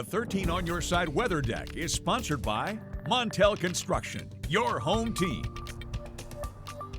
The 13 on Your Side Weather Deck is sponsored by Montel Construction, your home team.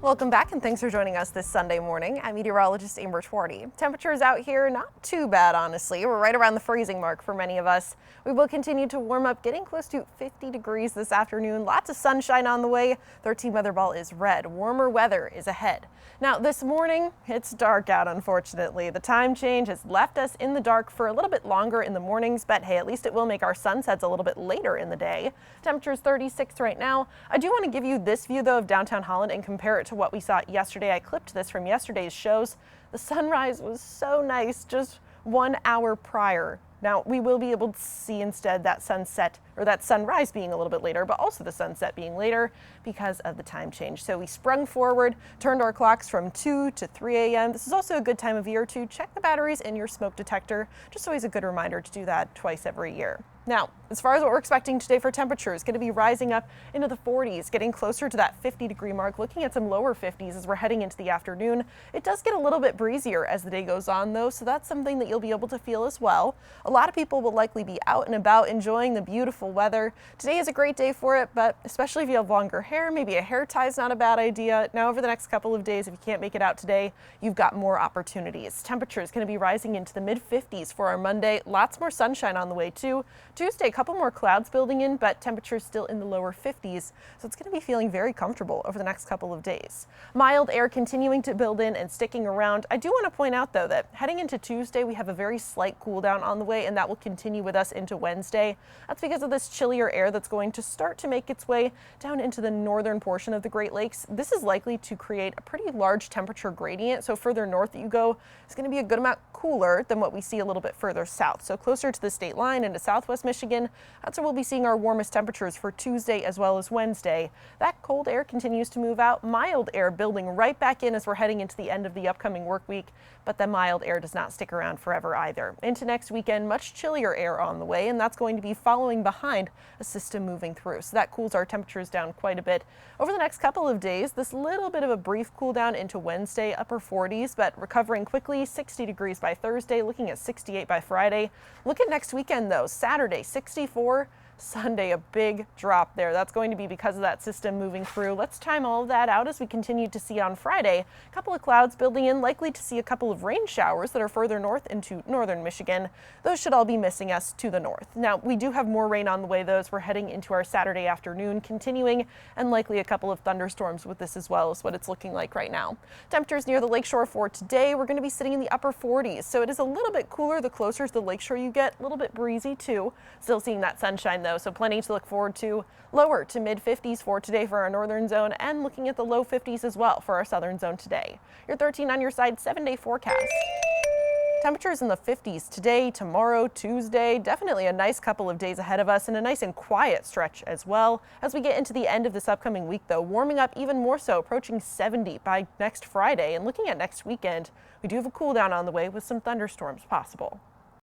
Welcome back and thanks for joining us this Sunday morning. I'm meteorologist Amber Schwarty. Temperatures out here not too bad, honestly. We're right around the freezing mark for many of us. We will continue to warm up, getting close to 50 degrees this afternoon. Lots of sunshine on the way. 13 weather ball is red. Warmer weather is ahead. Now this morning, it's dark out, unfortunately. The time change has left us in the dark for a little bit longer in the mornings, but hey, at least it will make our sunsets a little bit later in the day. Temperature's 36 right now. I do want to give you this view though of downtown Holland and compare it to what we saw yesterday. I clipped this from yesterday's shows. The sunrise was so nice just 1 hour prior. Now we will be able to see instead that sunset or that sunrise being a little bit later, but also the sunset being later because of the time change. So we sprung forward, turned our clocks from 2 to 3 a.m. This is also a good time of year to check the batteries in your smoke detector. Just always a good reminder to do that twice every year. Now, as far as what we're expecting today for temperatures, going to be rising up into the 40s, getting closer to that 50-degree mark, looking at some lower 50s as we're heading into the afternoon. It does get a little bit breezier as the day goes on, though, so that's something that you'll be able to feel as well. A lot of people will likely be out and about enjoying the beautiful weather. Today is a great day for it, but especially if you have longer hair, maybe a hair tie is not a bad idea. Now, over the next couple of days, if you can't make it out today, you've got more opportunities. Temperature is going to be rising into the mid-50s for our Monday. Lots more sunshine on the way, too. Tuesday, a couple more clouds building in, but temperatures still in the lower 50s, so it's going to be feeling very comfortable over the next couple of days. Mild air continuing to build in and sticking around. I do want to point out, though, that heading into Tuesday, we have a very slight cool down on the way, and that will continue with us into Wednesday. That's because of this chillier air that's going to start to make its way down into the northern portion of the Great Lakes. This is likely to create a pretty large temperature gradient, so further north that you go, it's going to be a good amount cooler than what we see a little bit further south. So closer to the state line into southwest Michigan, that's where we'll be seeing our warmest temperatures for Tuesday as well as Wednesday. That cold air continues to move out, mild air building right back in as we're heading into the end of the upcoming work week, but the mild air does not stick around forever either. Into next weekend, much chillier air on the way, and that's going to be following behind a system moving through. So that cools our temperatures down quite a bit. Over the next couple of days, this little bit of a brief cool down into Wednesday, upper 40s, but recovering quickly, 60 degrees by Thursday, looking at 68 by Friday. Look at next weekend though, Saturday, 64. Sunday, a big drop there. That's going to be because of that system moving through. Let's time all of that out as we continue to see on Friday. A couple of clouds building in, likely to see a couple of rain showers that are further north into northern Michigan. Those should all be missing us to the north. Now, we do have more rain on the way, though, as we're heading into our Saturday afternoon, continuing, and likely a couple of thunderstorms with this as well is what it's looking like right now. Temperatures near the lakeshore for today, we're going to be sitting in the upper 40s, so it is a little bit cooler the closer to the lakeshore you get, a little bit breezy too. Still seeing that sunshine though, so plenty to look forward to. Lower to mid 50s for today for our northern zone, and looking at the low 50s as well for our southern zone today. Your 13 on Your Side 7-day forecast. Temperatures in the 50s today, tomorrow, Tuesday. Definitely a nice couple of days ahead of us and a nice and quiet stretch as well. As we get into the end of this upcoming week, though, warming up even more so, approaching 70 by next Friday. And looking at next weekend, we do have a cool down on the way with some thunderstorms possible.